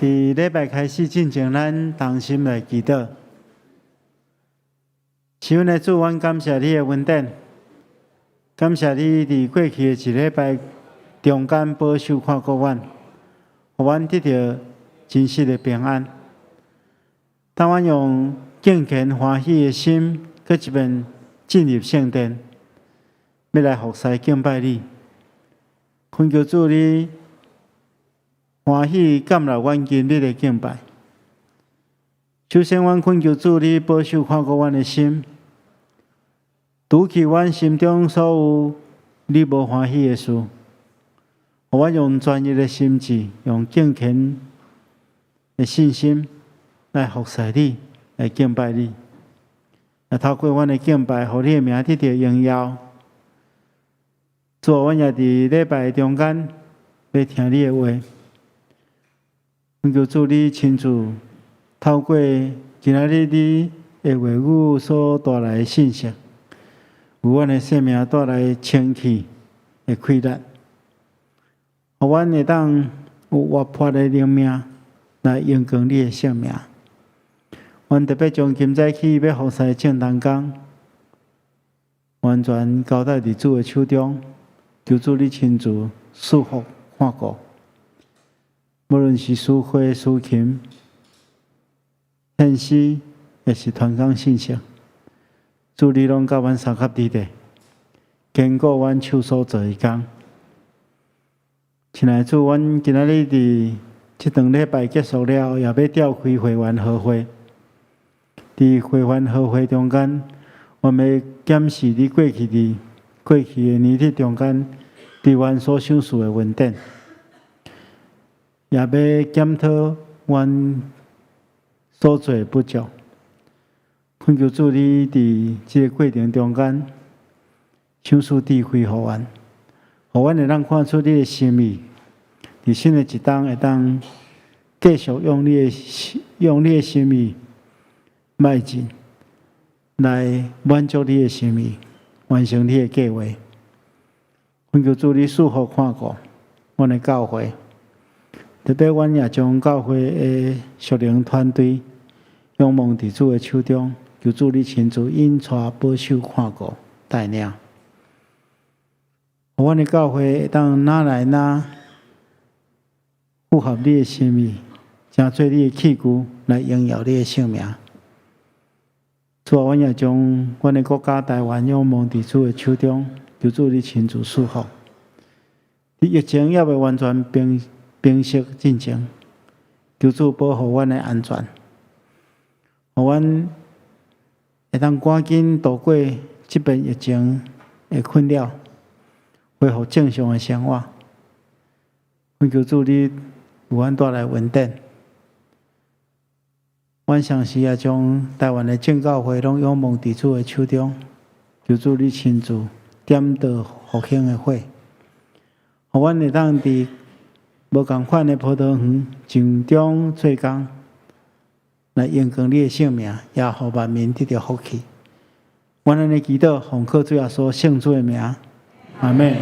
在礼拜开始进前，咱同心来祈祷。亲爱的主，阮感谢你的恩典，感谢你伫过去的一礼拜中间保守看顾阮，互阮得到真实的平安。当阮用敬虔欢喜的心，搁一面进入圣殿，要来服侍敬拜你。恳求主你欢喜感纳阮今日的敬拜。首先，阮恳求主你保守看顾阮的心，除去阮心中所有你无欢喜的事，互阮用专一的心志，用敬虔的信心来服侍你，来敬拜你。来透过阮的敬拜，互你的名得到荣耀。主，阮也伫礼拜中间要听你的话。恳求主你亲自透过今仔日你的话语所带来的信息，为阮的生命带来清气的开展，互阮会当有活泼的灵命来荣光你的生命。阮特别将今早起要服侍正当工，完全交代伫主的手中，求主你亲自赐福看顾。无论是书会、书琴、献诗，也是传讲信息，主你拢甲阮三合伫地，坚固阮手所做的工。亲爱的主，阮今仔日伫这段礼拜结束了后，也要召开会员好会。伫会员好会中间，我们要检视你过去的年日中间，对阮所想事的问题。也要检讨阮所做的不足，恳求主你伫这个过程中间，想赐智慧互阮，互阮会当看出你的心意，伫新的一冬会当继续用你的心意迈进，来满足你的心意，完成你的计划。恳求主你赐福看顾阮的教会。特别，阮也将教会的属灵团队仰望伫主的手中，求主你亲自引带、保守、看顾、带领，互阮的教会会当哪来哪符合你的心意，成做你的器具来荣耀你的性命。主啊，阮也将阮的国家台湾仰望伫主的手中，求主你亲自赐福。伫疫情也未完全平息进程，求主保护阮的安全，互阮会当赶紧度过这边疫情的困扰，恢复正常的生活。恳求主你为阮带来稳定。阮上时也将台湾的正教会拢仰望伫主的手中，求主你亲自点导复兴的火，互阮会当伫无共款的葡萄园种种做工，来荣光你的性命，也互万民得到福气。阮安尼祈祷，奉靠主耶稣圣主的名，阿门。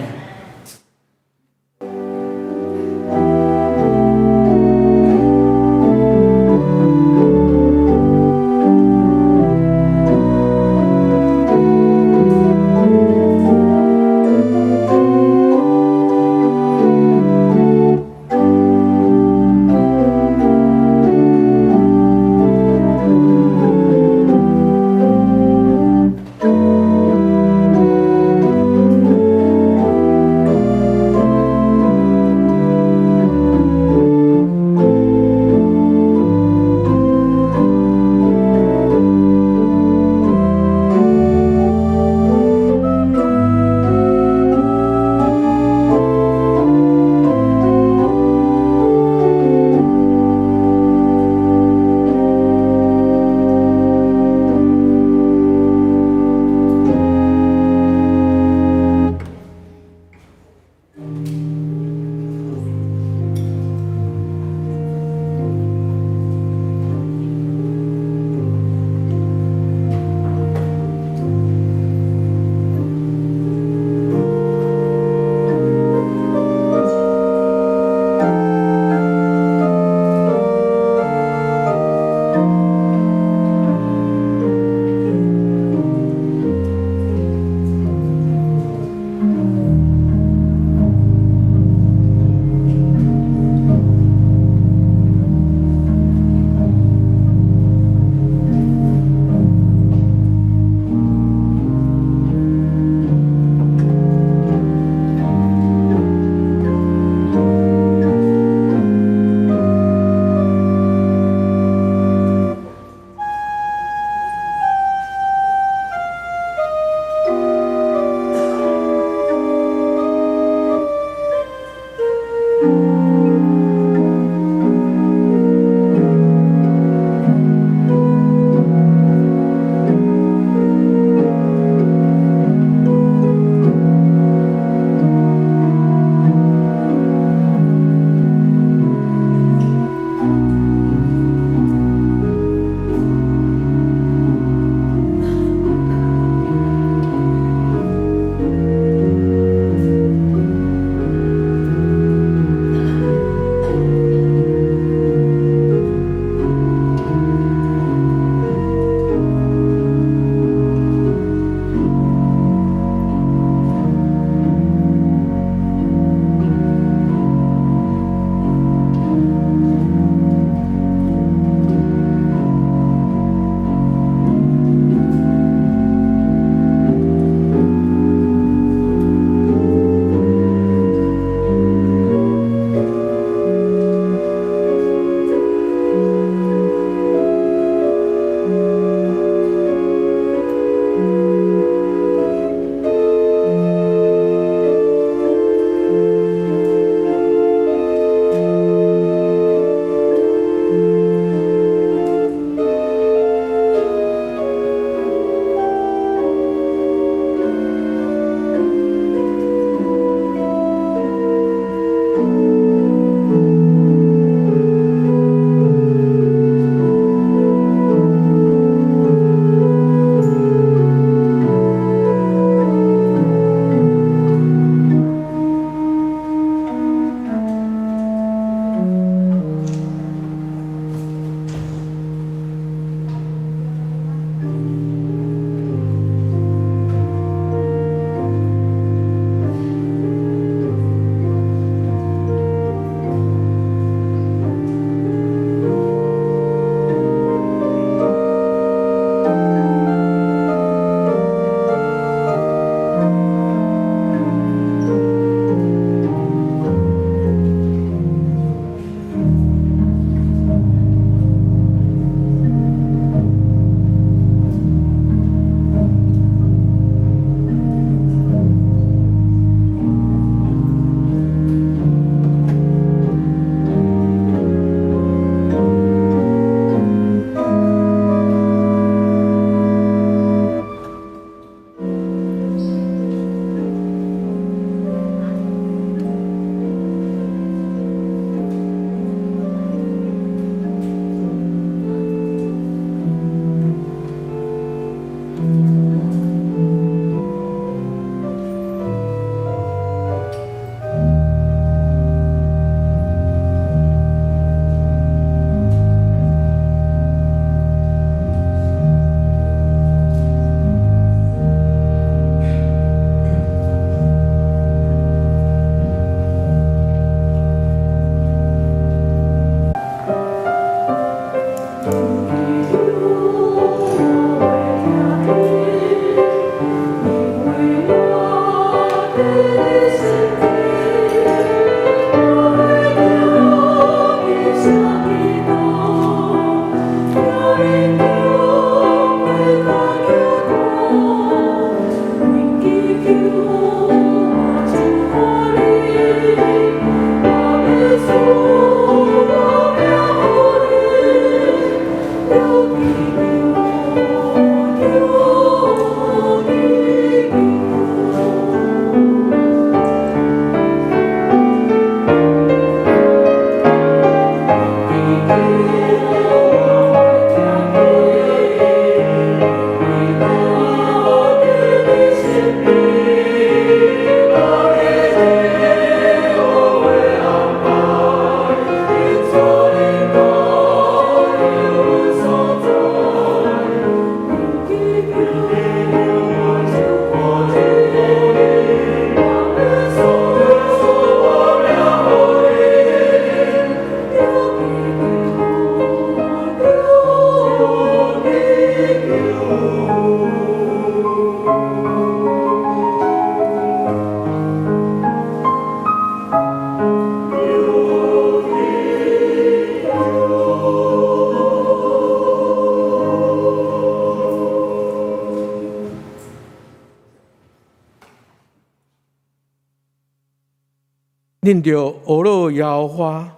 认着俄罗耶和华，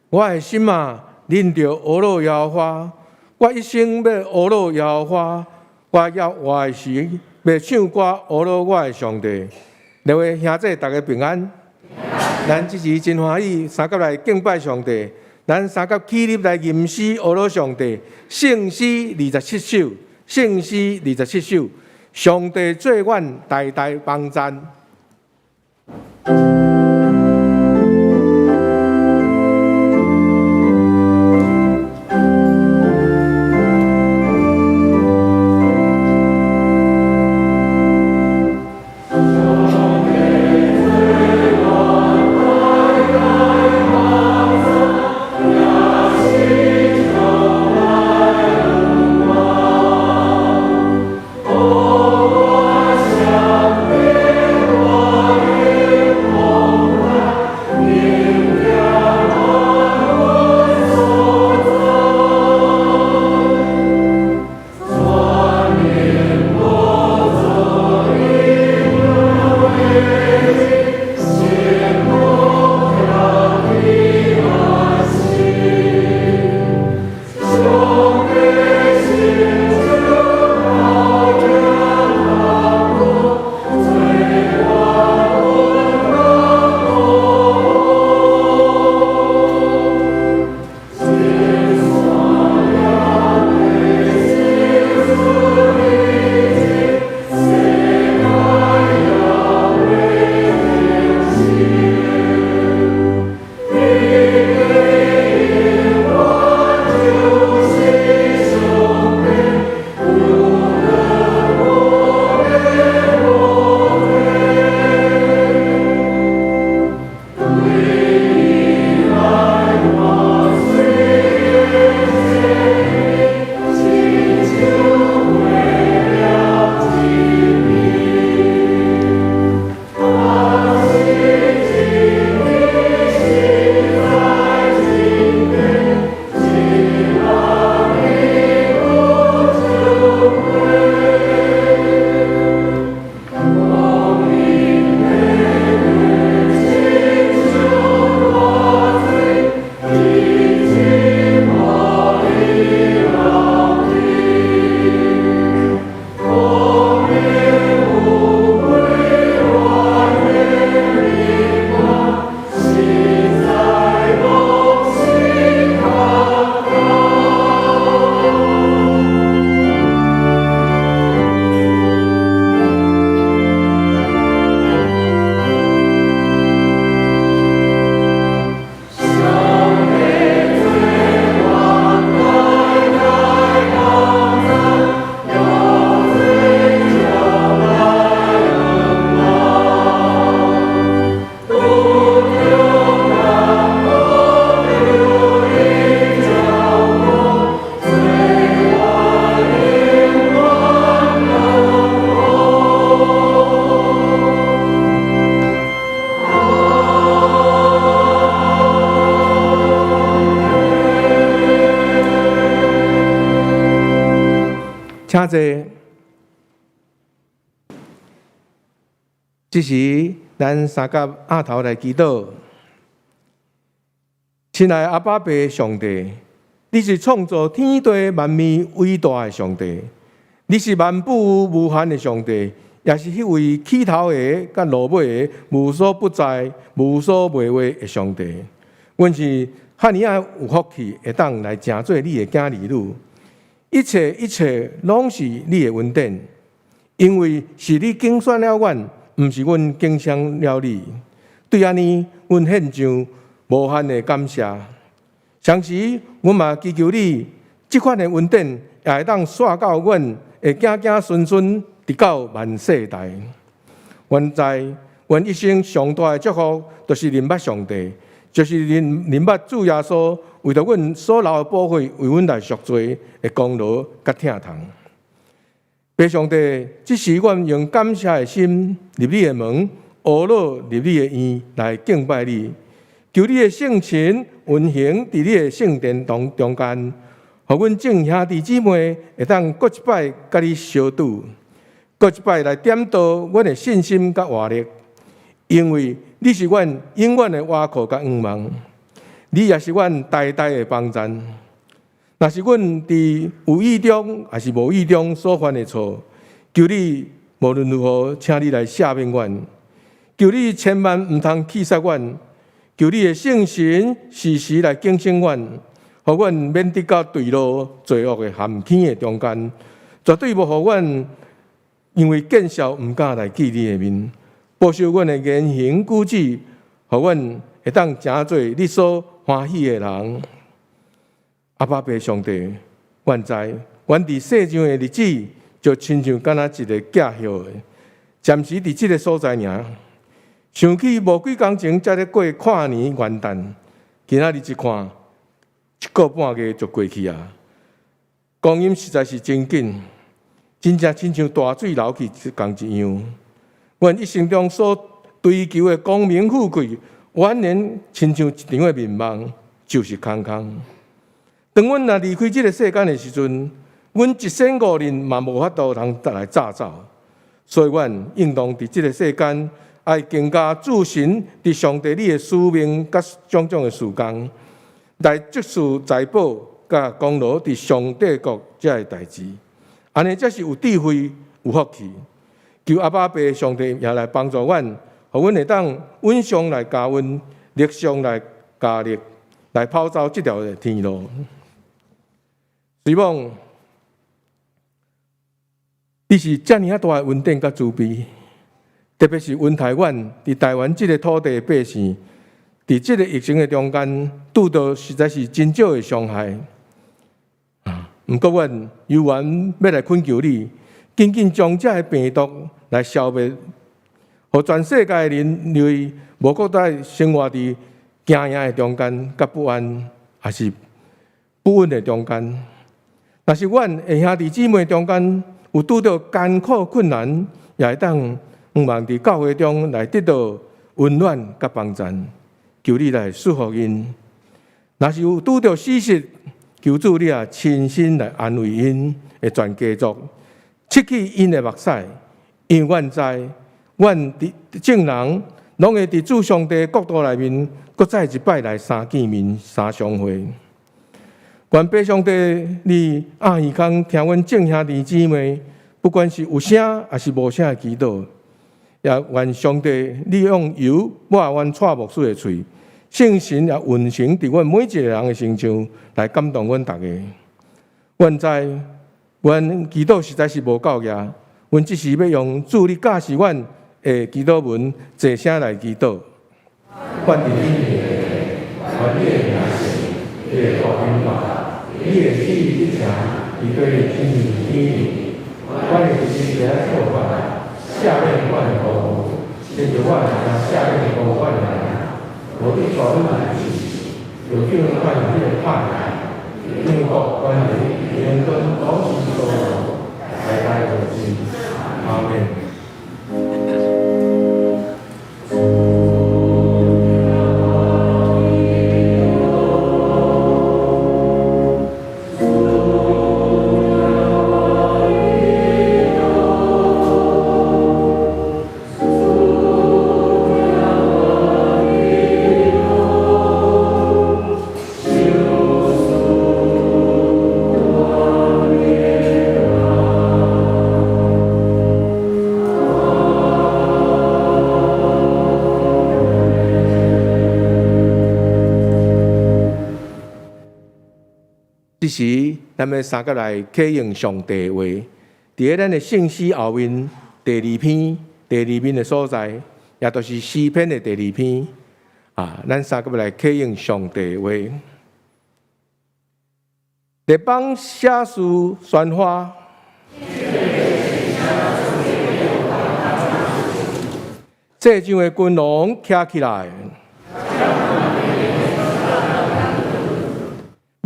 我的心啊，认着俄罗耶和华，我一生要俄罗耶和华，我要活的时要唱歌俄罗我的上帝。各位兄弟，大家平安。咱这时真欢喜，三甲来敬拜上帝。咱三甲起立来吟诗俄罗上帝，圣诗27首，圣诗27首，上帝做阮代代帮赞。请坐。这时，咱三甲额头来祈祷。亲爱的阿爸爸上帝，你是创造天地万物伟大的上帝，你是万物无限的上帝，也是迄位起头的甲落尾的无所不在、无所不为的上帝。阮是赫尔啊有福气，会当来成做你的囝儿女。一切拢是你的恩典，因为是你拣选了阮，毋是阮拣选了你。对安尼，阮献上无限的感谢。同时，阮嘛祈求你，即款的恩典也会当煞到阮会子子孙孙，直到万世代。阮一生上大的祝福，就是认捌上帝，就是认捌主耶稣。为着阮所流的宝血，为阮来赎罪的功劳甲疼痛。父上帝，即时阮用感谢的心入你的门，学乐入你的院来敬拜你，求你的圣神运行伫你的圣殿中间，互阮众兄弟姊妹会当各一摆甲你相拄，各一摆来点导阮的信心甲活力，因为你是阮永远的倚靠甲仰望，你也是阮代代的帮衬。若是阮伫有意中还是无意中所犯的错，求你无论如何，请你来赦免阮。求你千万毋通弃杀阮，求你的圣神时时来警醒阮，互阮免得到坠落罪恶的陷阱的中间，绝对无互阮因为见笑毋敢来记你的面，保守阮的言行举止，互阮会当成做你所欢喜的人。阿爸爸上帝，愿知阮伫世上的日子，就亲像敢若一个假歇的，暂时伫即个所在尔。想起无几工前才咧过跨年元旦，今仔日一看，一个半月就过去啊！光阴实在是真紧，真正亲像大水流去共一样。阮一生中所追求的功名富贵，完然亲像一场的面梦，就是空空。当阮若离开这个世间的时阵，阮一身五人嘛无法度通来早走，所以阮应当伫这个世间。爱更加注心伫上帝你的使命甲种种的事工，来积蓄财宝甲功劳伫上帝国这个代志，安尼才是有智慧、有福气。求阿爸爸上帝也来帮助阮，互阮会当稳上来加温，力上来加力，来跑走这条的天路。希望你是遮尔大的稳定甲慈悲。特别是阮台湾伫台湾这个土地的百姓，伫这个疫情的中间，拄到实在是真少的伤害。毋过，阮犹原要来恳求你，紧紧将这个病毒来消灭，互全世界的人类无搁再生活伫惊惶的中间，甲不安还是不稳的中间。若是阮的兄弟姊妹中间有拄到艰苦困难，也会当。望伫教会中来得到温暖甲帮衬，求你来祝福因。若是有拄着死实，求主你也亲身来安慰因，会全家族拭去因的目屎。因为阮知，阮伫正人拢会伫主上帝国度内面，搁再一摆来三见面、三相会。愿爸上帝，你暗耳空听阮众兄弟姊妹，不管是有声还是无声的祈祷。也愿上帝利用油抹阮蔡牧师的嘴，圣神也运行伫阮每一个人的身上，来感动阮大家。阮知，阮祈祷实在是无够额，阮只是要用主你教示阮的祈祷文，坐声来祈祷。愿伫你的，愿你的名是，你的国荣华，你的旨意一成，伊对你亲如天命。阮的心在做法。下面万国，现在万家下面国万人，我对所有的有这个万人的盼望，英国关于联跟高级所有，来带我心，阿门。这时，咱们三个来启应上帝话，伫咱的圣诗后面第二篇的所在，也就是诗篇的第二篇咱三个来启应上帝话。列邦写书宣发，世上的君王站起来。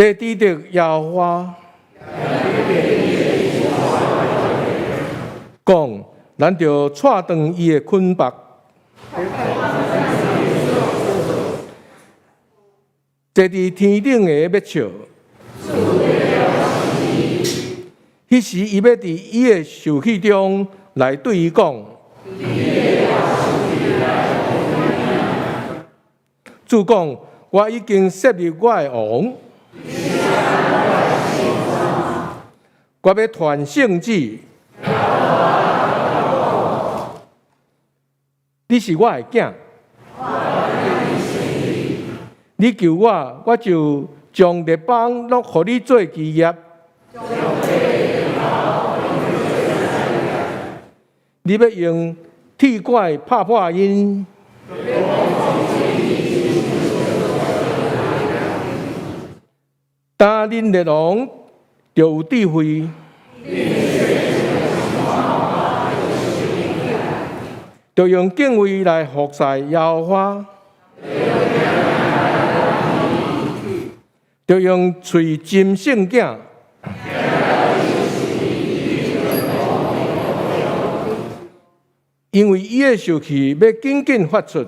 要抵得耶和华，讲，咱就踹断伊的捆绑。坐伫天顶的要笑，迄时伊要伫伊的受气中来对伊讲。主讲：我已经设立我的王，我要传圣旨。你是我的囝，你求我，我就将列邦落互你做基业。你要用铁拐拍破因，当恁列王就有智慧。就用敬畏来服侍耶和华，就用喙斟圣囝，因为伊的受气要紧紧发出。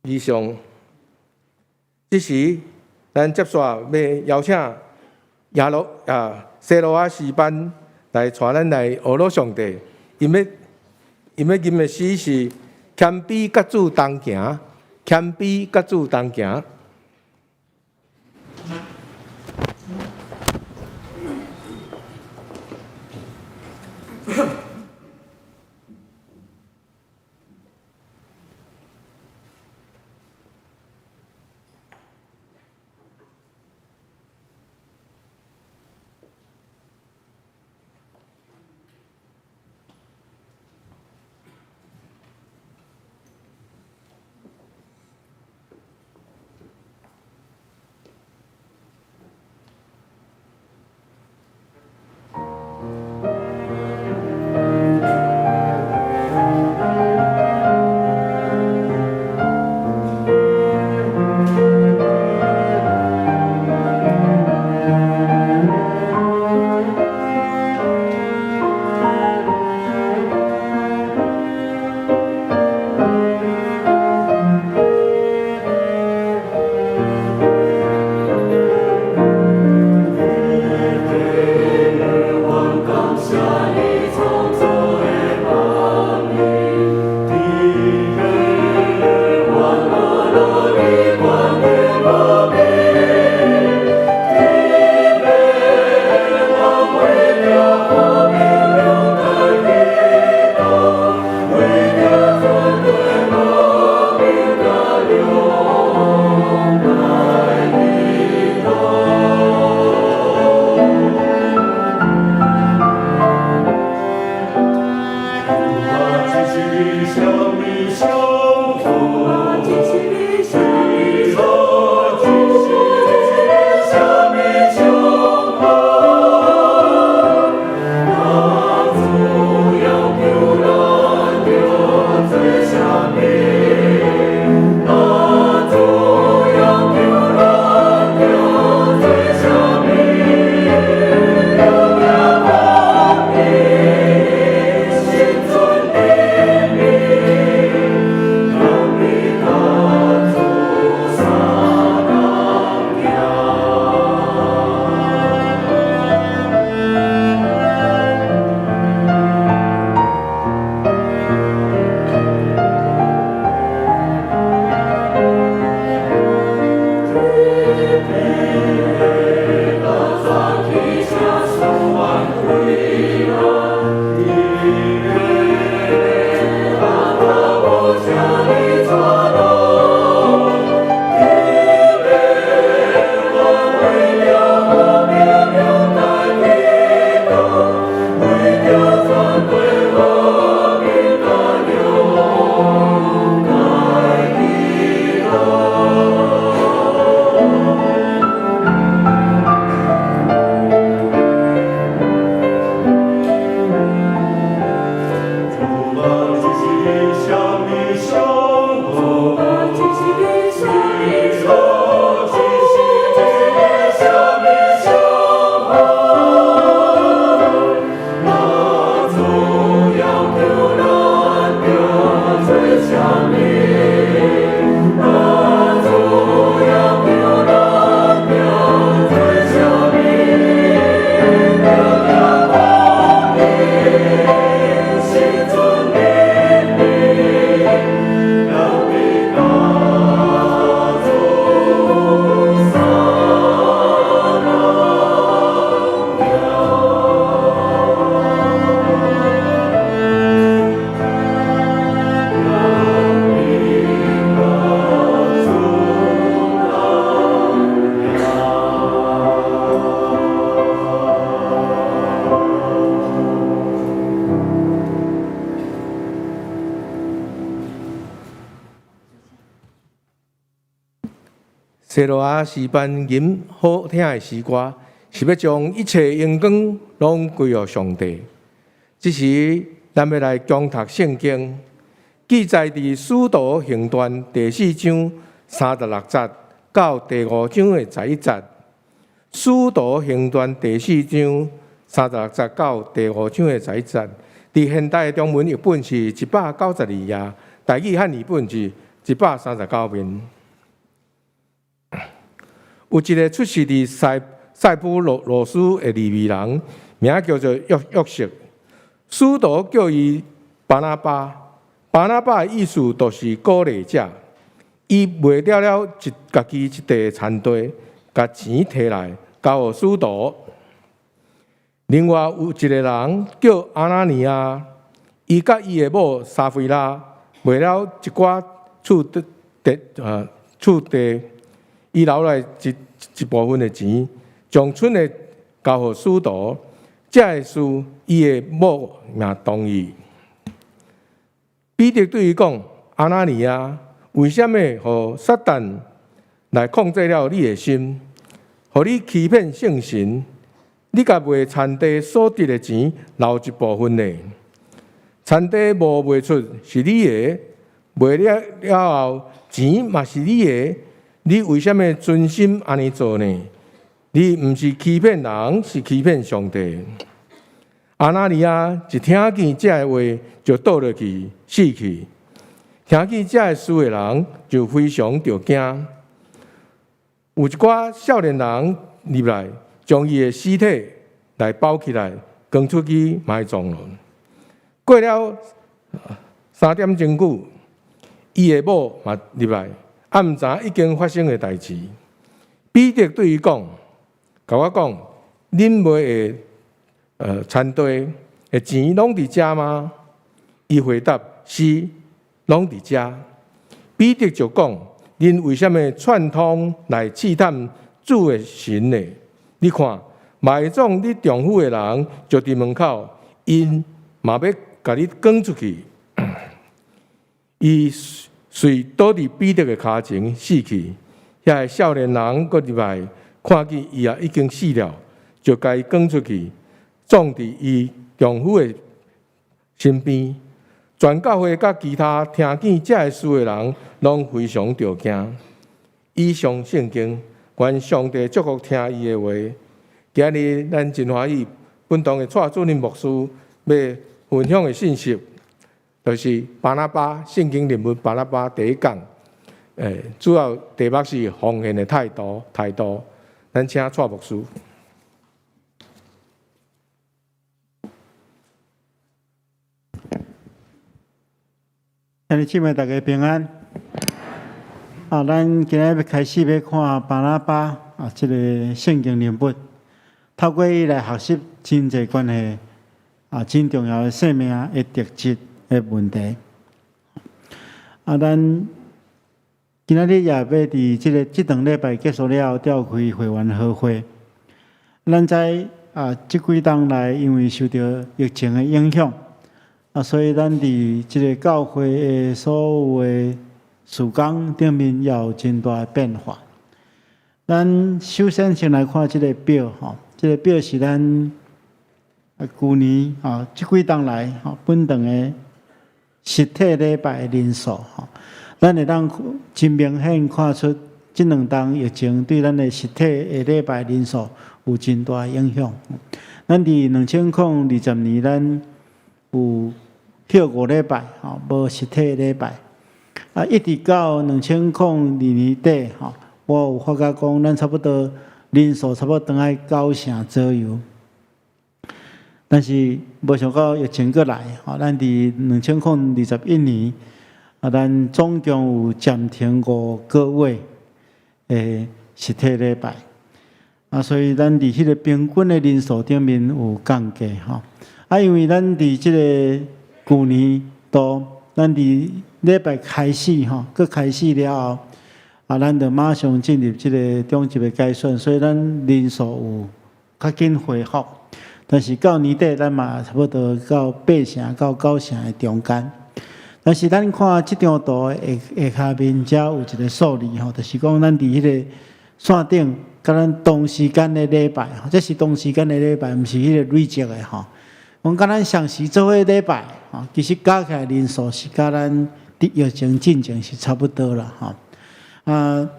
以上，这时咱接续要邀请西罗亚诗班来带咱来学罗上帝，因为吟的诗是谦卑甲主同行，谦卑甲主同行。西罗亚诗班吟好听的诗歌，是要将一切荣光拢归予上帝。这时，咱要来共读圣经，记载伫《使徒行传》第4章36节到第5章的11节，《使徒行传》第4章36节到第5章的11节。伫现代的中文译本是192页，台语汉译本是139面。有一个出世伫塞浦路斯的利未人，名叫做约瑟。使徒叫伊巴拿巴，巴拿巴的意思就是鼓励者。伊卖了家己一地田地，甲钱摕来交予使徒。另外有一个人叫阿拿尼亚，伊甲伊的某撒菲拉卖了一寡厝地，伊留来一部分的钱，将剩的交予使徒。这个事，伊的某也同意。彼得对伊讲：阿拿尼亚，为什么互撒旦来控制了你的心，互你欺骗圣神？你甲卖田地所得的钱留一部分呢？田地无卖出是你的，卖了后钱嘛是你的，你为什么存心安尼做呢？你毋是欺骗人，是欺骗上帝。阿拿尼亚一听见这个话，就倒落去死去。听见这个事的人就非常着惊。有一寡少年人入来，将伊的尸体来包起来，扛出去埋葬了。过了3点钟久，伊的某嘛入来，暗知已经发生的代志。彼得对伊讲：甲我讲，恁卖的田地的钱拢伫遮吗？伊回答：是，拢伫遮。彼得就讲：恁为什么串通来试探主的神呢？你看，埋葬你丈夫的人就伫门口，因嘛要甲你赶出去。伊遂倒伫彼得的骹前死去。遐个少年人搁入来，看见伊也已经死了，就甲伊赶出去，葬伫伊丈夫的身边。全教会甲其他听见这个事的人，拢非常着惊。以上圣经，愿上帝祝福听伊的话。今日咱真欢喜，本堂的蔡主任牧师要分享的信息，就是巴拿巴圣经人物巴拿巴第一讲。主要题目是奉献的态度。咱请蔡牧师。兄弟姊妹，大家平安。咱今日要开始要看巴拿巴这个圣经人物，透过伊来学习真济关系真重要的生命的特质的问题。咱今仔日也要伫这段礼拜结束了后，召开会员好会。咱知这几冬来，因为受到疫情的影响，所以咱伫这个教会的所有的事工顶面也有真大的变化。咱首先先来看这个表，这个表是咱去年这几冬来本堂的实体礼拜的人数。咱会当真明显看出，这2冬疫情对咱的实体的礼拜人数有真大影响。咱伫2020年，咱有休5礼拜，无实体礼拜。一直到2022年底，我有发觉讲，咱差不多人数差不多等在9成左右。但是无想到疫情过来，咱伫2021年。咱总共有暂停5个月的实体礼拜，所以咱伫迄个平均的人数顶面有降低因为咱伫即个去年度，咱伫礼拜开始佮开始了后，咱就马上进入即个中级的改选，所以咱人数有较紧恢复。但是到年底，咱嘛差不多到8成到9成的中间。但是咱看即张图的下面，遮有一个数字吼，就是讲咱伫迄个线顶，甲咱同时间的礼拜，这是同时间的礼拜，毋是迄个累积的吼。讲甲咱上时做伙礼拜，吼，其实加起来人数是甲咱疫情进前是差不多啦，吼。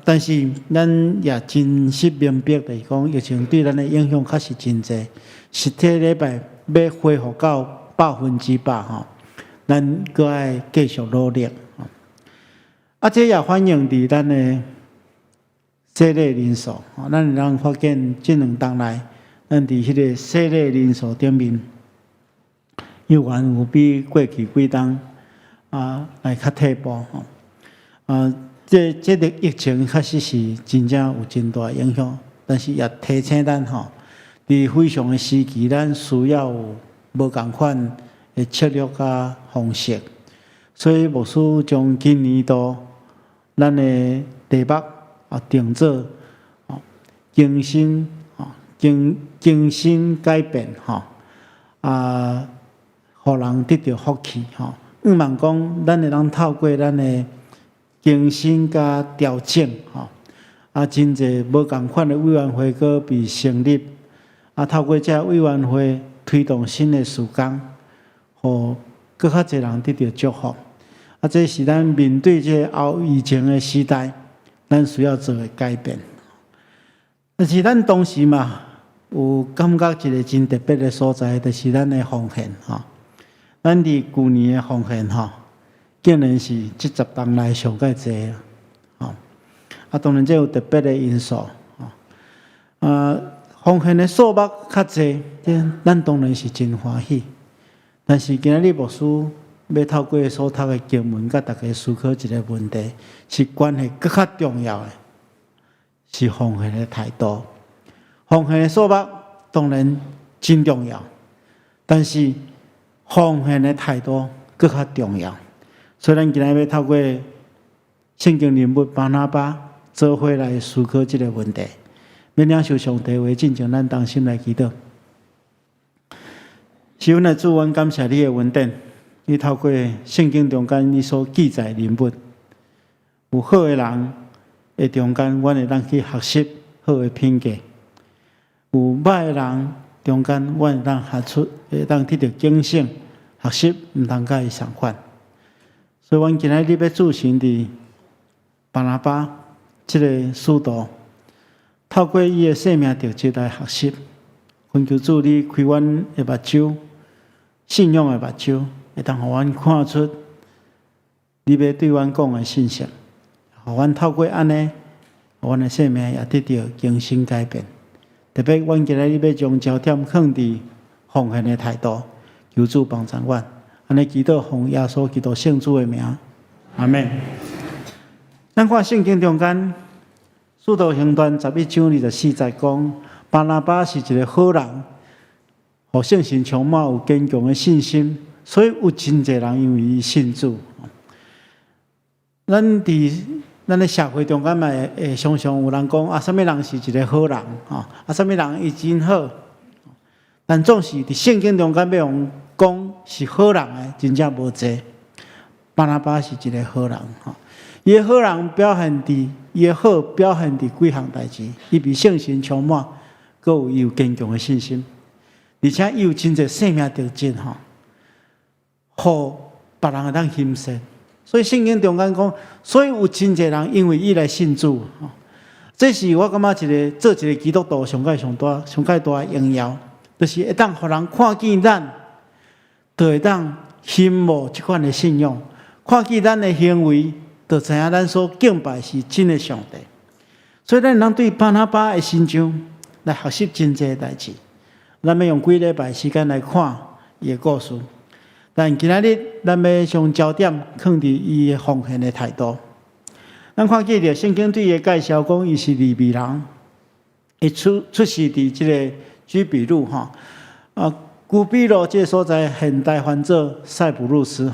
但是咱也真实明白，就是讲疫情对咱的影响确实真济。实体礼拜要恢复到100%吼，咱阁爱继续努力。这也反映伫咱的洗礼人数。咱会当发现这2冬来，咱伫迄个洗礼人数顶面，有原有比过去几冬来较退步。这个疫情确实是真正有真大影响，但是也提醒咱吼，伫非常的时期，咱需要有无共款的策略甲方式。所以牧师将今年度咱的题目定做更新更新改变互人得到福气希望讲咱会当透过咱的更新甲调整真侪无共款的委员会阁被成立透过这委员会推动新的事工，互更较侪人得到祝福这是咱面对这后疫情的时代，咱需要做的改变。但是咱当时嘛，有感觉一个真特别的所在，就是咱的奉献咱伫去年的奉献竟然是这10冬来上介济当然这有特别的因素奉献的数目较济，咱当然是真欢喜。但是今日牧师要透过所读的经文，甲大家思考一个问题，是关系更较重要的，是奉献的态度。奉献的数目当然真重要，但是奉献的态度更较重要。所以咱今日要透过圣经人物巴拿巴做伙来思考这个问题。要领受上帝话，进前咱同心来祈祷。是阮的主，阮感谢你的恩典。你透过圣经中间你所记载人物，有好的人的中间，阮会当去学习好的品格；有歹的人中间，阮会当学出，会当得到警醒，学习毋通甲伊相反。所以，阮今日要注行伫巴拿巴这个使徒，透过伊的生命特质来学习。恳求主你开阮的目睭，信仰的目睭，会当互阮看出你要对阮讲的信息，互阮透过安尼，阮的生命也得到更新改变。特别，阮今日要将焦点放伫奉献的态度，求主帮助阮。安尼祈祷奉耶稣基督圣主的名，阿门。咱看圣经中间，《使徒行传》11章24节讲，巴拿巴是一个好人，互圣神充满有坚强的信心，所以有真侪人因为伊信主。咱的社会中间嘛，会常常有人讲什么人是一个好人什么人伊真好。但总是伫圣经中间要用讲是好人的，真正无济。巴拿巴是一个好人伊的好人表现伫伊的好表现伫几项代志，伊被圣神充满，佮有坚强的信心，而且伊有真侪生命特质互别人会当欣赏。所以圣经中间讲，所以有真侪人因为伊来信主这是我感觉做一个基督徒上界大的荣耀，就是会当互人看见咱，就会当羡慕这款的信仰，看见咱的行为，就知影咱所敬拜是真的上帝。所以咱能对巴拿巴的心上来学习真侪代志。咱要用几礼拜时间来看伊的故事，但今日咱要将焦点放伫伊的奉献的态度。咱看见着圣经对伊的介绍，讲伊是利未人，伊出世伫这个居比路居比路这个所在现代翻做塞浦路斯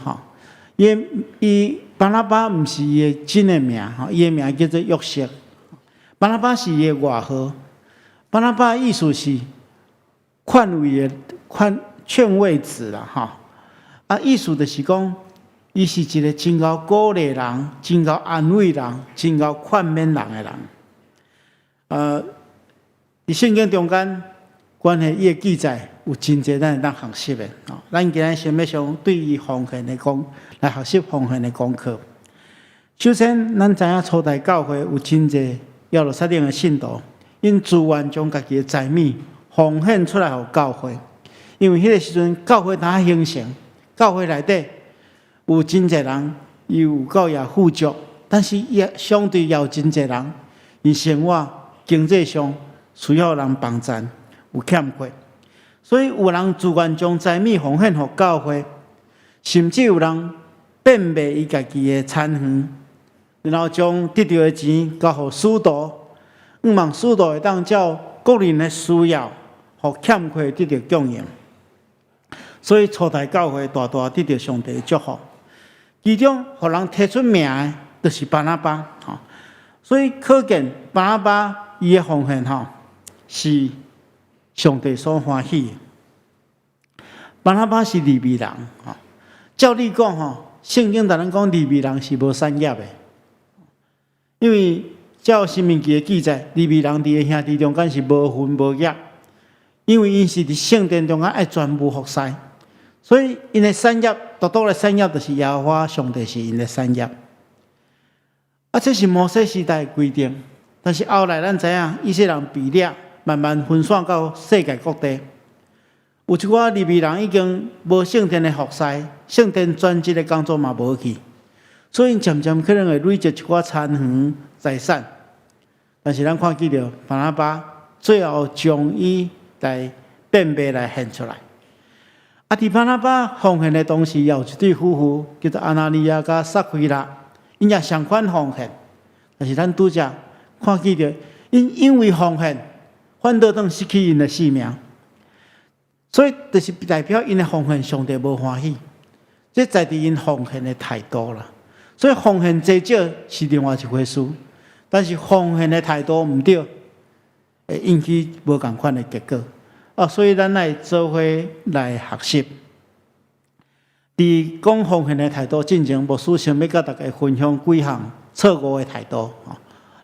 伊巴拿巴毋是伊的真的名伊的名叫做约瑟。巴拿巴是伊的外号。巴拿巴的意思是劝慰子啦意思就是讲伊是一个真够鼓励人、真够安慰人、真够劝勉人的人。伫圣经中间，关系伊的记载有真侪咱会当学习的。咱今日先要从对于奉献的来学习奉献的功课。首先，咱知影初代教会有真侪耶路撒冷的信徒，因自愿将家己的财物奉献出来，互教会。因为迄个时阵，教会当兴盛，教会内底有真侪人，伊有够也富足，但是也相对也有真侪人，伊生活经济上需要人帮衬，有欠缺，所以有人自愿将财物奉献互教会，甚至有人变卖伊家己的产园，然后将得到的钱交互使徒，希望使徒会当照个人的需要，互欠缺得到供应。所以初代教会大大得到上帝的祝福，其中互人提出名的，就是巴拿巴。所以可见巴拿巴伊的奉献是上帝所欢喜的。巴拿巴是利未人，照理讲圣经同咱讲利未人是无产业的，因为照申命记的记载，利未人伫兄弟中间是无分无业，因为因是伫圣殿中间爱全部服侍。所以，因的产业，独独的产业，就是耶和华上帝是因的产业。这是摩西时代的规定，但是后来咱知影，以色列人被掠，慢慢分散到世界各地。有一寡利未人已经无圣殿的服侍，圣殿专职的工作嘛无去，所以渐渐可能会累积一寡产园财产。但是咱看见着巴拿巴最后将伊来变卖来献出来。伫巴拿巴奉献的同时，也有一对夫妇叫做阿拿尼亚甲撒非拉，因也相款奉献。但是咱拄则看见着，因为奉献，反倒当失去因的性命。所以，就是代表因的奉献，上帝无欢喜。这在于因奉献的态度啦。所以奉献多少是另外一回事，但是奉献的态度唔对，会引起无同款的结果。所以咱来做伙来学习。伫讲奉献的态度进前，牧师想要甲大家分享几项错误的态度，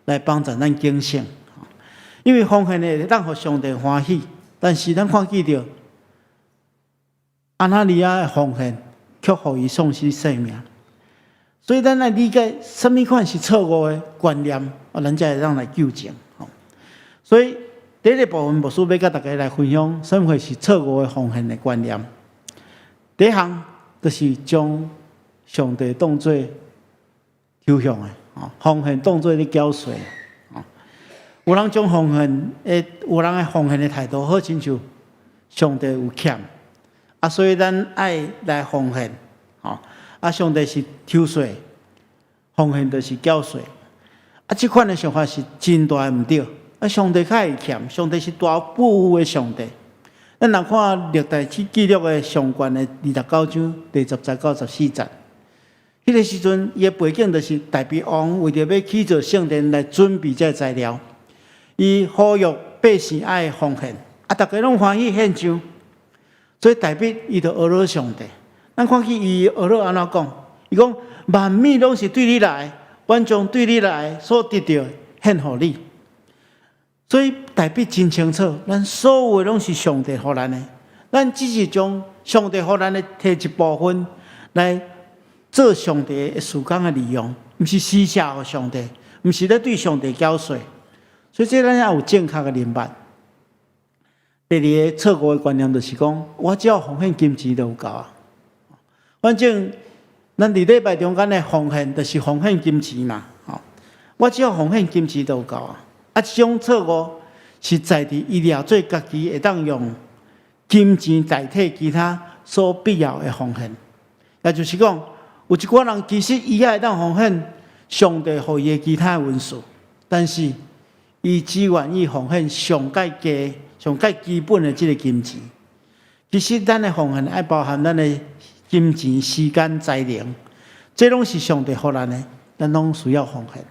来帮助咱警醒。因为奉献的会当互上帝欢喜，但是咱看见着阿拿尼亚的奉献，却互伊丧失性命。所以咱来理解什么款是错误的观念，咱才会让来纠正。所以第一个部分，牧师要甲大家来分享，什么是错误的奉献的观念。第一项就是将上帝当作抽象的，奉献当作咧缴税。有人将奉献有人的奉献的态度，好亲像上帝有欠，所以咱爱来奉献。上帝是抽税，奉献就是缴税。这款的想法是真大唔对。上帝较会欠，上帝是大富裕的上帝。咱若看历代去记录的上悬的29章第13到14节，迄个时阵伊的背景就是大卫王为着要起造圣殿来准备这材料，伊呼吁百姓爱奉献，大家拢欢喜献上，所以大卫伊就学了上帝。咱看去伊学了安怎讲？伊讲万物拢是对你来，阮将对你来所得到献互你。所以大卫真清楚，咱所有的拢是上帝予咱的，咱只是将上帝予咱的摕一部分来做上帝的事工的利用，毋是施舍给上帝，毋是咧对上帝缴税。所以这咱要有正确的明白。第二个错误的观念就是讲，我只要奉献金钱就有够啊。反正咱伫礼拜中间的奉献，就是奉献金钱嘛。我只要奉献金钱就有够啊。这种错误是在于伊掠做家己会当用金钱代替其他所必要的奉献，也就是讲，有一寡人其实伊也会当奉献上帝予伊的其他文书，但是伊只愿意奉献上界价、上界基本的这个金钱。其实咱的奉献爱包含咱的金钱、时间、财力，这拢是上帝予咱的，咱拢需要奉献。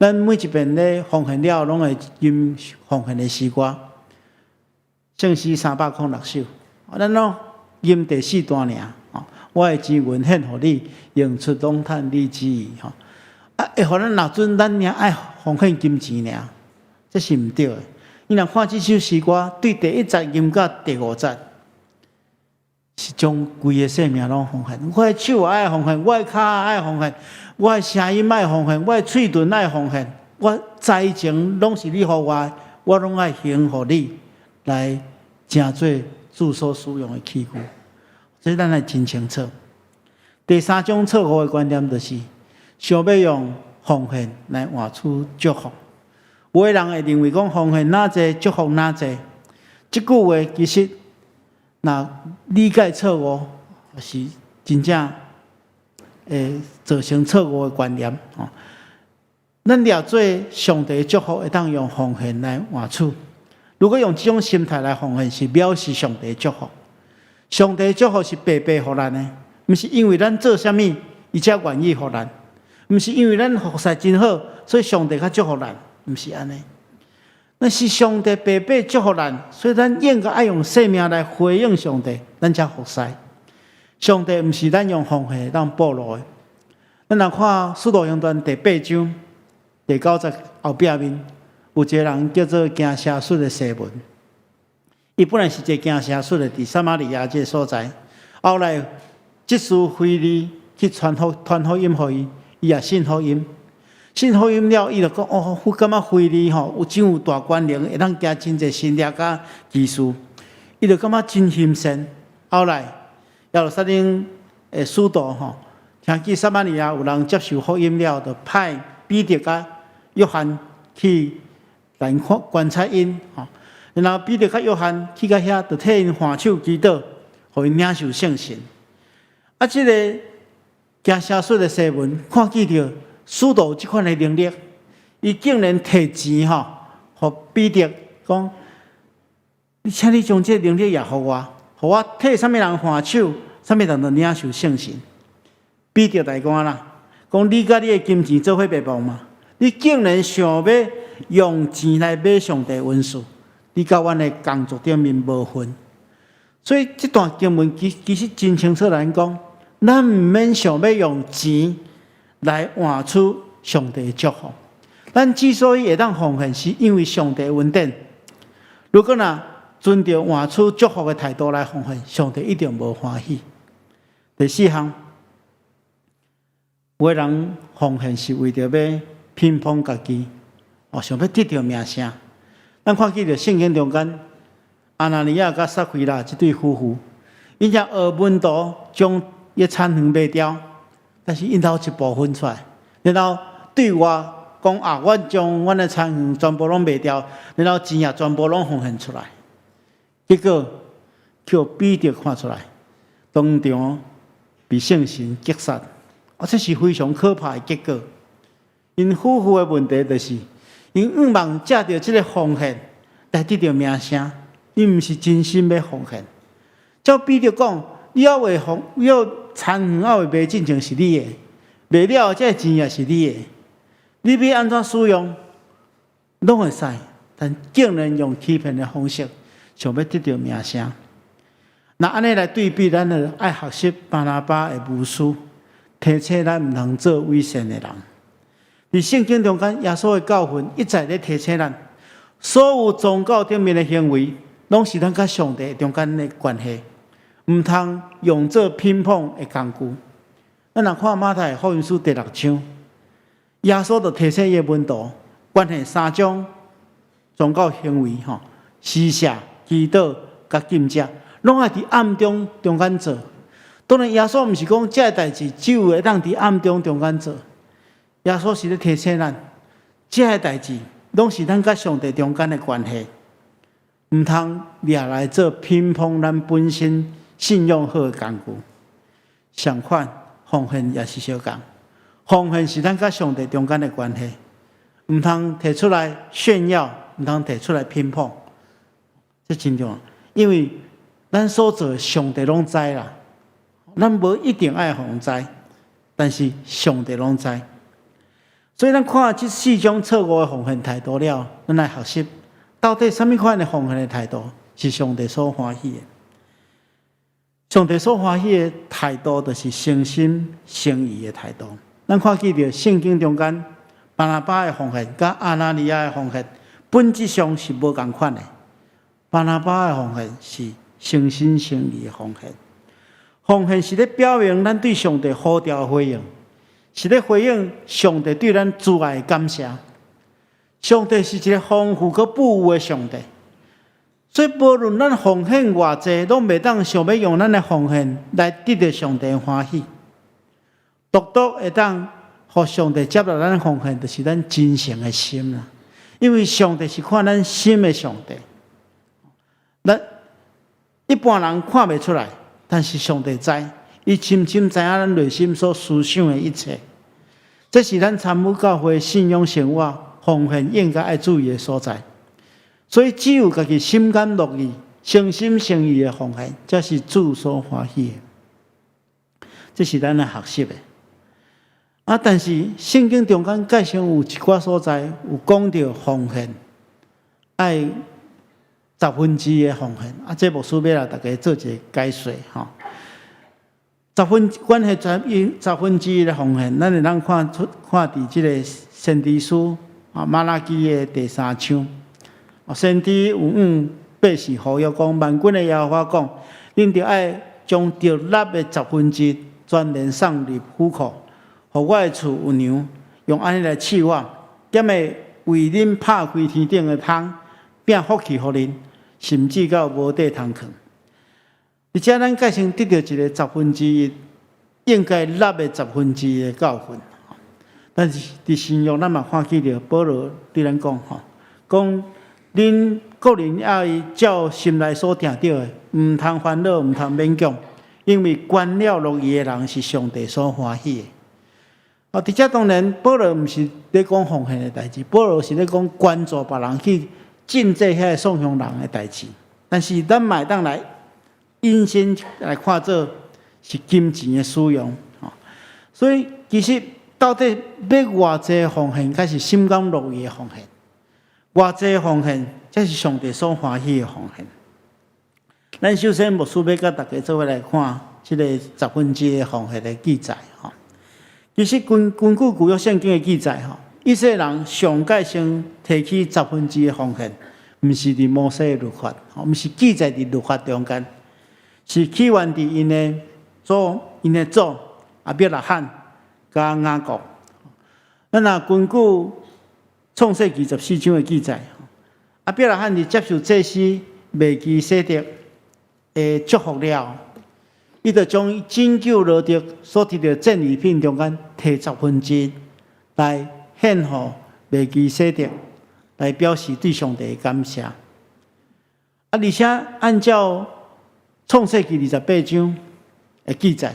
咱每一遍咧奉献了，拢会吟奉献的诗歌，圣诗306首，咱拢吟第4段尔。我的资源献予你，用出拢趁你之意吼。会互咱若准咱俩爱奉献金钱尔，这是毋对的。你若看这首诗歌，对第1节吟到第5节，是将规个生命拢奉献。我的手爱奉献，我的脚爱奉献，我的声音爱奉献，我的喙唇爱奉献，我才情拢是你予我拢爱献予你，来成做主所使用的器具。所以咱来真清楚。第3种错误的观念就是，想要用奉献来换取祝福。有的人会认为讲奉献哪济，祝福哪济。这句话其实，若理解错误，是真正会造成错误的观念。咱了做上帝的祝福，会当用奉献来换取。如果用这种心态来奉献，是藐视上帝的祝福。上帝的祝福是白白予咱的，不是因为咱做啥物，伊才愿意予咱。不是因为咱服侍真好，所以上帝较祝福咱，不是安尼。那是上帝白白祝福咱，所以咱应该爱用生命来回应上帝，咱才服侍。上帝不是咱用奉献当保罗的。咱来看《使徒行传》第8章第9节后壁面，有一个人叫做行邪术的西门。伊本来是一个行邪术的，伫撒玛利亚这个所在。后来即使腓利去传福音予伊。伊也信福音，信福音了，伊就讲哦，我感觉腓利有真有大权能，会当行真侪神力甲奇事，伊就感觉真欣赏。后来耶路撒冷的使徒听见撒玛利亚有人接受福音了，就派彼得甲约翰去来观察因然后彼得甲约翰去到遐，就替因换手祈祷，互因领受圣神。这个行邪术的西门看见到使徒这款的能力，伊竟然摕钱互彼得讲：“请你将这能力也互我替什么人换手，什么人就领受圣神。”彼得来讲啦，讲你甲你的金钱做伙白忙嘛？你竟然想要用钱来买上帝恩赐，你甲阮的工作顶面无分。所以这段经文其实真清楚来讲。咱毋免想要用钱来换取上帝的祝福。咱之所以会当奉献，是因为上帝的恩典。如果若遵照换取祝福的态度来奉献，上帝一定无欢喜。第4项，有的人奉献是为着要偏袒家己，想要得到名声。咱看见着圣经中间，阿拿尼亚甲撒非拉这对夫妇，因将学问道将伊产园卖掉，但是因偷一部分出来，然后对我讲我将阮的产园全部拢卖掉，然后钱也全部拢奉献出来。结果叫彼得看出来，当场被圣神击杀。这是非常可怕的结果。因夫妇的问题就是，因仰望借着这个奉献来得到名声，因毋是真心要奉献。照彼得讲。你要产园要卖进前是你的，卖了这钱也是你的。你要安怎使用，拢会使，但竟然用欺骗的方式，想要得到名声。那安尼来对比，咱就爱学习巴拿巴的无私，提醒咱毋通做伪善的人。伫圣经中间，耶稣的教训一再咧提醒咱，所有宗教顶面的行为，拢是咱甲上帝中间的关系。毋通用作偏袒的工具。咱若看马太福音书第6章，耶稣就提醒伊门徒，关系3种宗教行为施舍、祈祷、甲禁食，拢爱伫暗中间做。当然，耶稣毋是讲这代志只有会当伫暗中间做。耶稣是咧提醒咱，这代志拢是咱甲上帝中间的关系，毋通掠来做偏袒咱本身。信用好的工具，相反，奉献也是相共。奉献是咱甲上帝中间的关系，毋通提出来炫耀，毋通提出来偏袒，这真重要。因为咱所做上帝拢知啦，咱无一定爱互人知，但是上帝拢知。所以咱看这4种错误的奉献态度了，咱来学习到底什么款的奉献的态度是上帝所欢喜的。上帝所欢喜的态度，就是诚心诚意的态度。咱看见着圣经中间，巴拿巴的奉献甲阿拿尼亚的奉献，本质上是无同款的。巴拿巴的奉献是诚心诚意的奉献，奉献是咧表明咱对上帝呼召的回应，是咧回应上帝对咱慈爱的感谢。上帝是一个丰富佮富有的上帝。所以，无论咱奉献偌济，拢袂当想要用咱的奉献来得到上帝欢喜。独独会当互上帝接纳咱的奉献，就是咱真诚的心啦。因为上帝是看咱心的上帝，咱一般人看袂出来，但是上帝知，伊深深知影咱内心所思想的一切。这是咱参与教会信仰生活、奉献应该爱注意的所在。所以，只有家己心甘乐意、诚心诚意的奉献，才是主所欢喜的。这是咱来学习的。但是圣经中间介绍有一寡所在有讲到奉献，爱2/10的奉献。这无需要来大家做一个解说哈。关系10/10的奉献，咱会当看伫这个先知书马拉基的第3章。先知有8时呼吁讲，万军的耶和华讲，恁着爱将着纳的1/10全然送入府库，互我的厝有粮，用安尼来试我，兼会为恁拍开天顶的窗，变福气互恁，甚至到无地通囥。而且咱改成得到一个1/10应该纳的1/10的教训。但是伫新约咱嘛看见着保罗对咱讲讲。恁个人要照心内所定着的，毋通烦恼，毋通勉强，因为关了乐意的人是上帝所欢喜的。伫遮当然，保罗毋是咧讲奉献的代志，保罗是咧讲关注别人去禁制遐送向人的代志。但是咱嘛会当来引申来看做是金钱的使用。所以其实到底要偌济奉献，才是心甘乐意的奉献？偌济奉献，才是上帝所欢喜的奉献。咱首先无需要甲大家做伙来看这个1/10的奉献的记载哈。其实根据旧约圣经的记载哈，以色列人上届先提起1/10的奉献，毋是伫摩西的律法，毋是记载伫律法中间，是起源伫因的祖亚伯拉罕甲雅各。咱若根据创世纪14章的记载，亚伯拉罕伫接受祭司麦基洗德的祝福了，伊就将拯救罗德所得到赠礼品中间摕1/10来献予麦基洗德，来表示对上帝的感谢。而且按照创世纪28章的记载，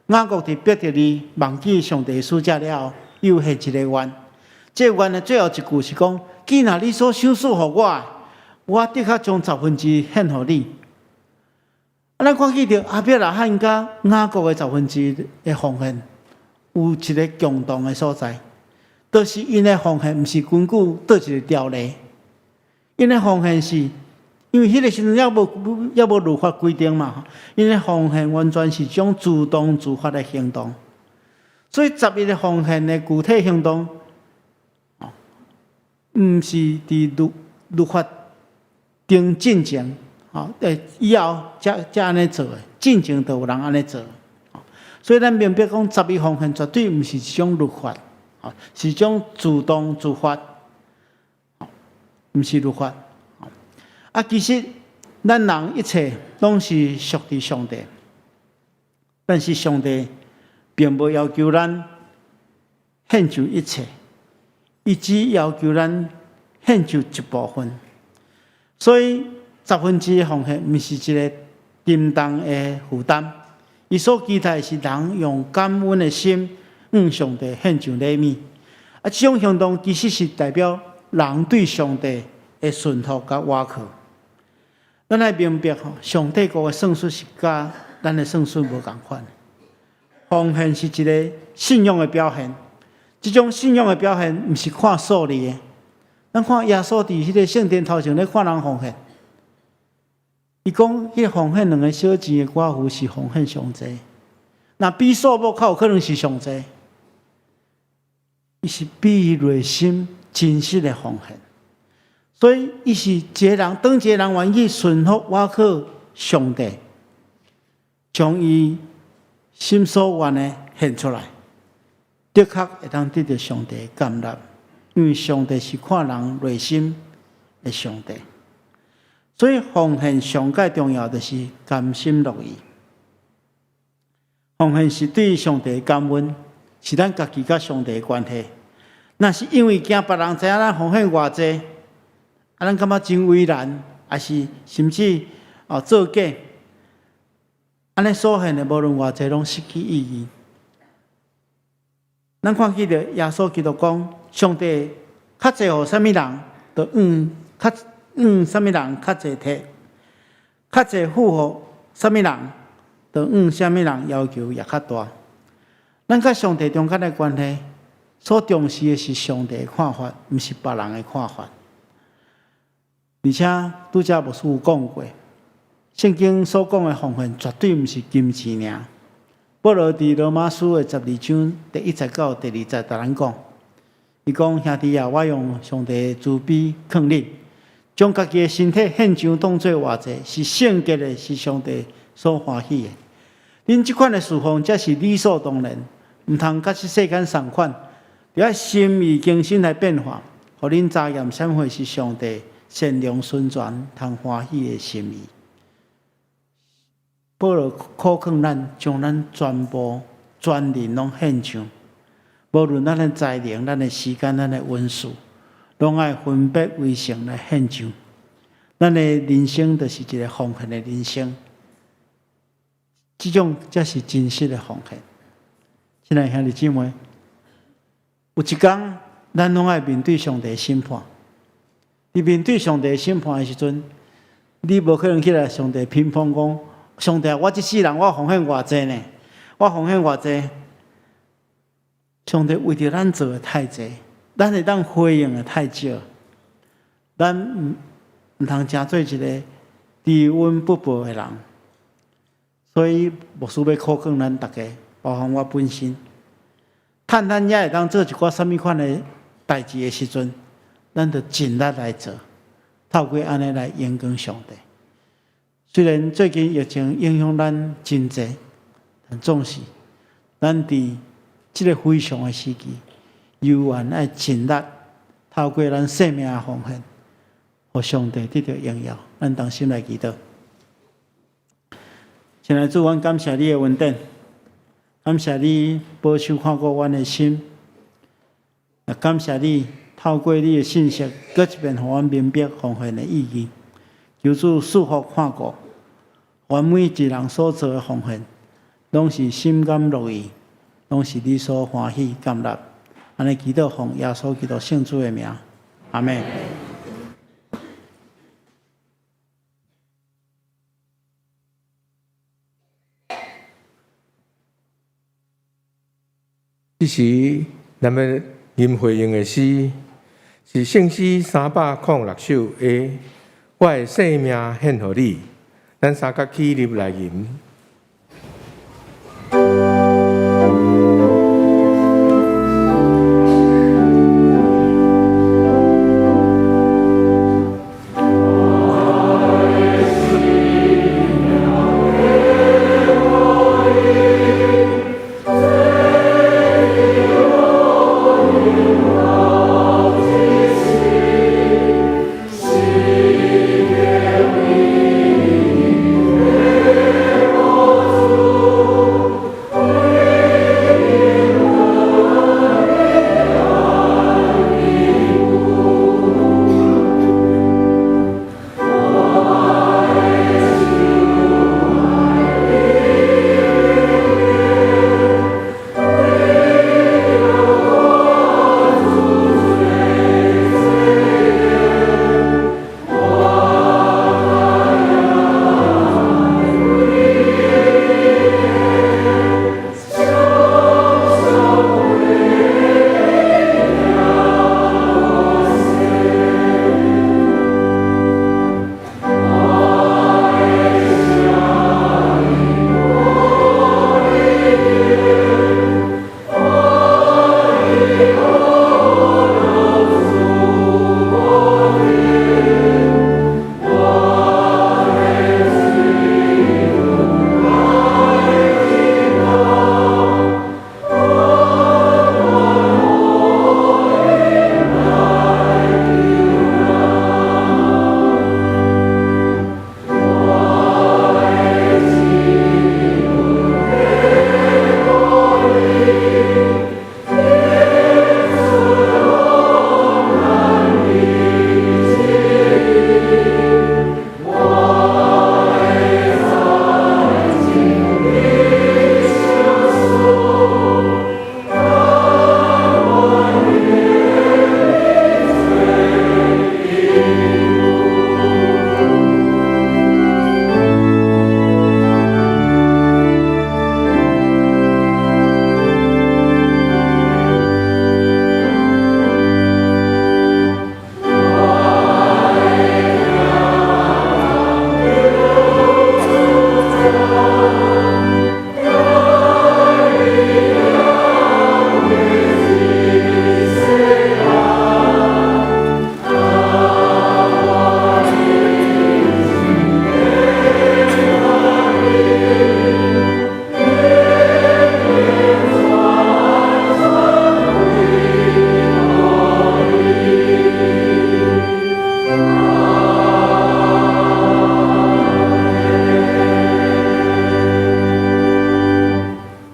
雅各伫逼着你忘记上帝的使者了后，又许一个愿。这个愿的最后一句是讲：既然你所赏赐予我，我的确将1/10献予你。咱看见着亚伯拉罕甲雅各的1/10的奉献，有一个共同的所在，就是因的奉献毋是根据倒一个条例，因的奉献是因为迄个时阵也无律法规定嘛，因的奉献完全是一种自动自发的行动。所以11的奉献的具体行动，毋是伫律法定进前，以后才安尼做的，进前就有人安尼做。所以咱明白讲11奉献绝对毋是一种律法，是一种自动自发，毋是律法。其实咱人一切拢是属于上帝，但是上帝并无要求咱献上一切。伊只要求咱献上一部分，所以1/10的奉献毋是一个沉重的负担。伊所期待是人用感恩的心向上帝献上礼物。这种行动其实是代表人对上帝的顺服甲倚靠。咱来明白上帝国的算术是甲咱的算术无同款。奉献是一个信仰的表现。这种信仰的表现，毋是看数字的。咱看耶稣伫迄个圣殿头前咧看人奉献，伊讲，迄奉献2个小钱的寡妇是奉献上济，那比数目较有可能是上济。伊是比内心真实的奉献，所以伊是一个人，当一个人愿意顺服我靠上帝，将伊心所愿的献出来，的确会当得到上帝的感纳，因为上帝是看人内心的上帝。所以奉献上界重要的是甘心乐意，奉献是对上帝的感恩，是咱家己甲上帝的关系。那是因为惊别人知影咱奉献偌济，咱感觉真为难，还是甚至做假，安尼所献的无论偌济，拢失去意义。咱看见着耶稣基督讲，上帝较济互啥物人，就啥物人较济摕；较济符合啥物人，就啥物人要求也较大。咱甲上帝中间的关系，所重视的是上帝的看法，毋是别人的看法。而且拄则牧师有讲过，圣经所讲的奉献绝对毋是金钱尔。保罗伫罗马书的12章第1节到第2节，甲咱讲，伊讲兄弟啊，我用上帝的慈悲劝你，将家己的身体献上当作活祭，是圣洁的，是上帝所欢喜的。恁即款的侍奉才是理所当然，毋通甲这世间相款。要心意更新来变化，互恁查验闪回是上帝善良顺转、通欢喜的心意。保罗苦劝咱将咱全部全人拢献上，无论咱的才能、咱的时间、咱的温数，拢爱分别为圣来献上。咱的人生就是一个奉献的人生，这种才是真实的奉献。亲爱兄弟姊妹。有一天，咱拢爱面对上帝的审判。你面对上帝的审判的时阵，你无可能起来上帝评判讲：上帝，我这世人我奉献偌济呢？我奉献偌济？上帝为着咱做的太济，咱会当回应的太少，咱毋通成做一个知恩不报的人。所以牧师要苦劝咱大家，包含我本身。趁咱也会当做一寡什么款的代志的时阵，咱就尽力来做，透过安尼来荣光上帝。虽然最近疫情影响咱真济，但总是咱伫这个非常的时期，犹原爱尽力透过咱生命的奉献，互上帝得到荣耀。咱同心来祈祷。亲爱的主，阮感谢你的恩典。感谢你保守看顾阮的心，也感谢你透过你的信息，搁一遍互阮明白奉献的意义。求主赐福看顾，阮每一人所做的奉献，拢是心甘乐意，拢是你所欢喜甘纳。安尼祈祷奉耶稣基督圣主的名，阿门。这时，咱们吟回应的诗是圣诗306首的《我的生命献予你》，咱三角起立来吟。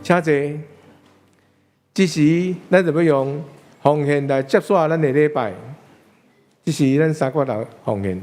请坐。这时，咱就要用奉献来接续咱的礼拜。这是咱三国人奉献。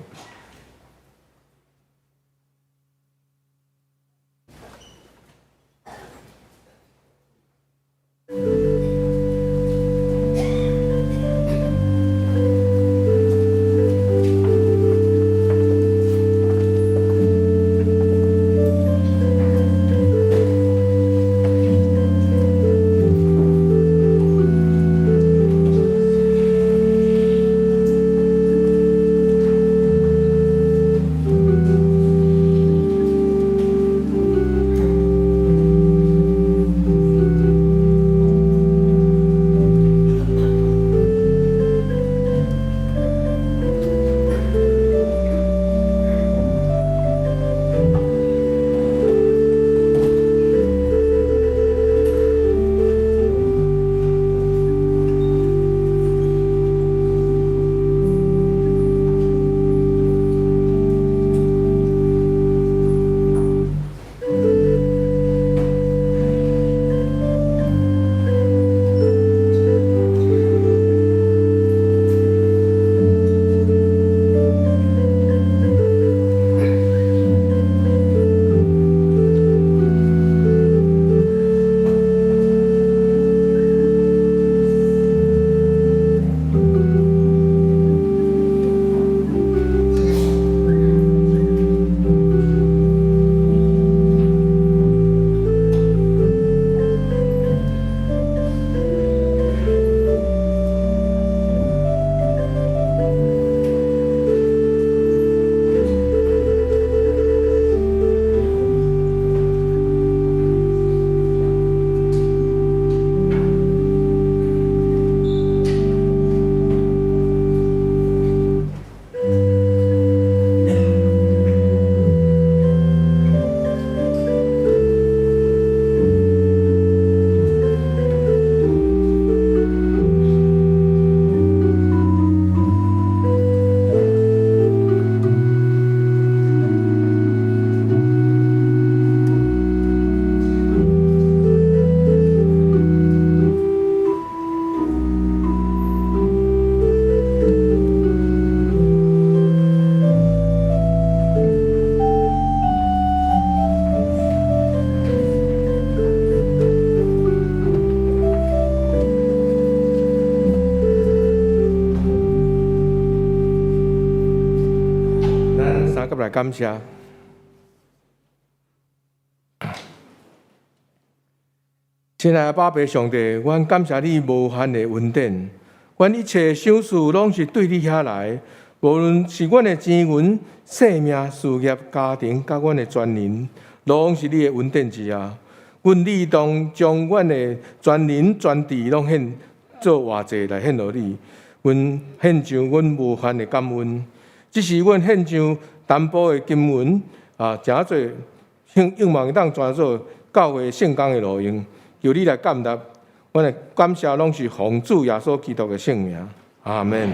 来感谢。亲爱的宝贝上帝，阮感谢你无限的恩典，阮一切想事拢是对你遐来，无论是阮的钱银、性命、事业、家庭，甲阮的全人，拢是你的恩典之下。阮立当将阮的全人全地拢献做活祭来献予你，阮献上阮无限的感恩。只是阮献上淡薄的金银诚侪应望当转做教会圣工的路用，求你来感纳。阮的感谢拢是奉主耶稣基督的圣名，阿门。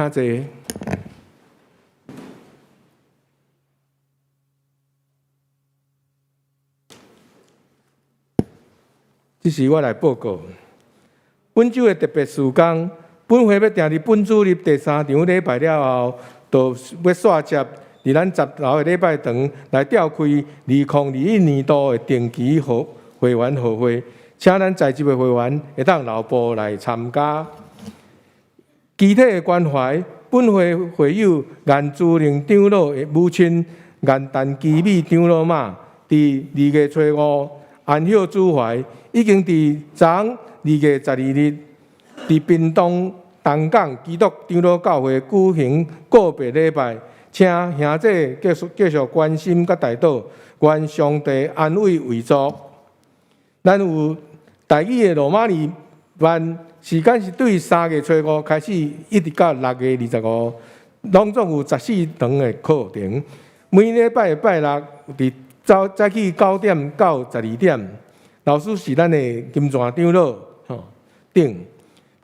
请坐。这是我来报告。本周的特别事工，本会要定伫本主日第3场礼拜了后，就要煞接伫咱10楼的礼拜堂来召开2021年度的定期会员聚会，请咱在职的会员会当留步来参加。具体的关怀，本会会友颜珠玲长老的母亲颜丹基美长老妈，伫2月初5安歇主怀，已经伫昨2月12日伫屏东东港基督长老教会举行告别礼拜，请兄弟继续关心甲代祷，愿上帝安慰为主。咱有台语的罗马尼班，时间是对3月初5开始，一直到6月25，拢总有14堂的课程。每礼拜的拜六伫早起9点到12点，老师是咱的金泉长老顶。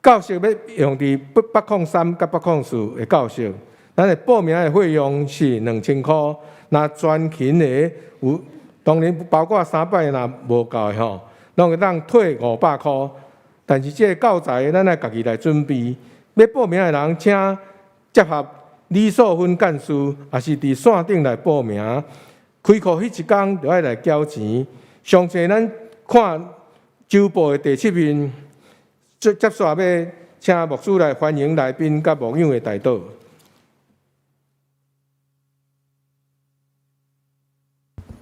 教室要用伫803甲804的教室，咱的报名的费用是2000块。那全勤的有，当然包括3摆若无够的吼，拢会当退500块。但是这个教材咱爱家己来准备。要报名的人，请结合李素芬干事，也是伫线顶来报名。开课迄一天就要来缴钱。详细咱看周报的第7面。接续要请牧师来欢迎来宾甲牧养的代祷。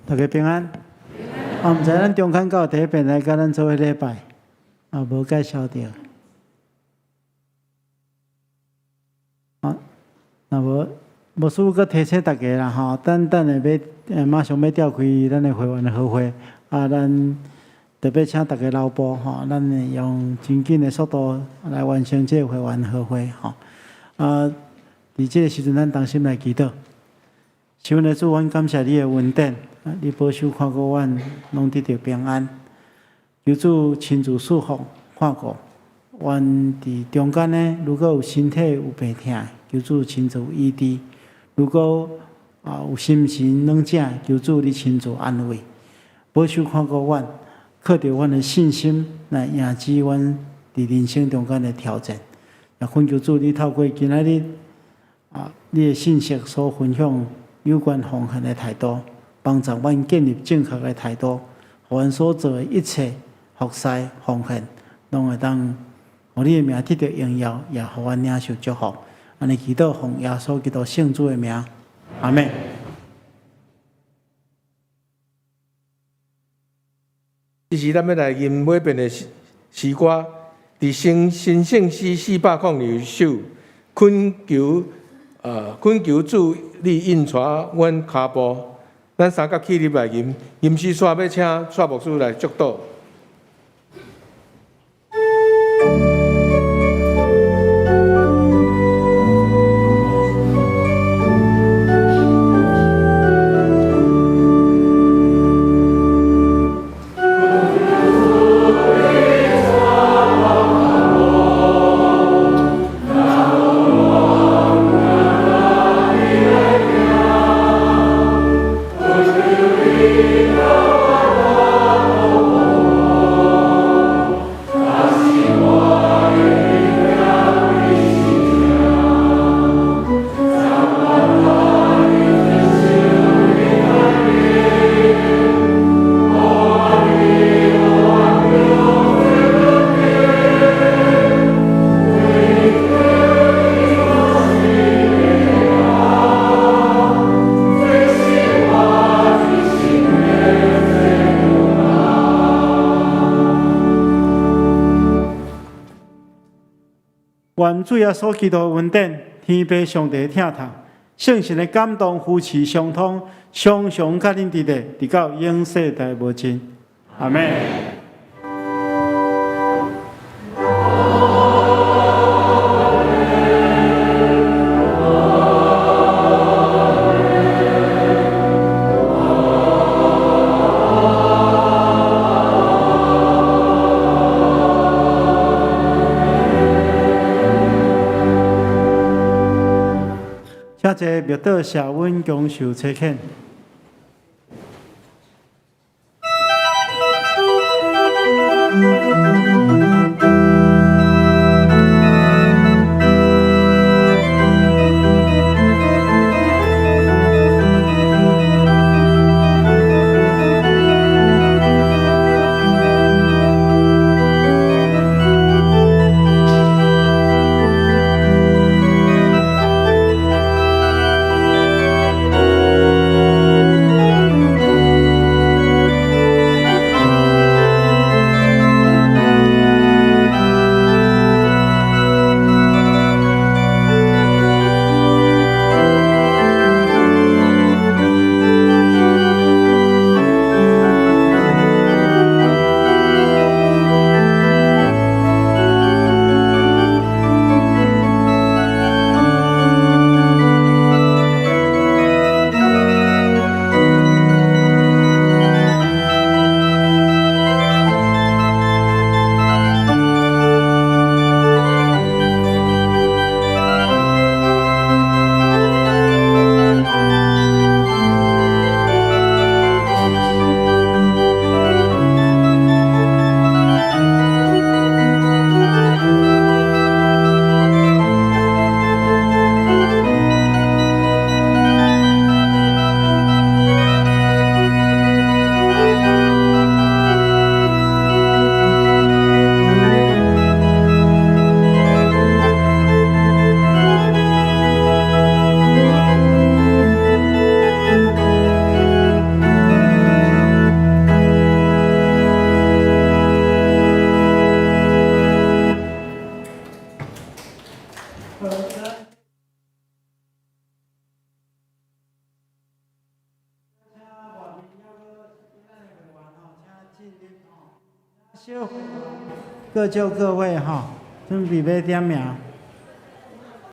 大家平安。毋知咱中间教第一遍来甲咱做礼拜，无介绍着。那无师傅阁提醒大家啦吼，等下要马上要召开咱的会员的合会，咱。特别请大家留步吼，咱会用真紧的速度来完成这个会员合会吼。伫这个时阵，咱同心来祈祷。求的主，阮感谢你的恩典，你保守看顾阮，拢得到平安。求主亲自赐福看顾。阮伫中间呢，如果有身体有病痛，求主亲自医治；如果有心神软正，求主你亲自安慰，保守看顾阮。靠着阮的信心来赢止阮伫人生中间的挑战。也恳求主，你透过今仔日你的信息所分享有关奉献的态度，帮助阮建立正确的态度，互阮所做的一切服侍奉献，拢会当互你的名得到荣耀，也互阮领受祝福。安尼祈祷奉耶稣基督圣主的名，阿门。这是咱要来吟尾遍的诗歌，伫新圣诗402首，恳求主你引带阮脚步。咱三角起立来吟，吟诗煞要请蔡牧师来祝祷。愿主耶稣基督的恩典，天父上帝的疼痛，圣神的感动，夫妻相通，常常甲恁伫咧，直到永世代无尽。阿门。请坐庙道谢稳恭受差遣。各就各位哈，准备要点名。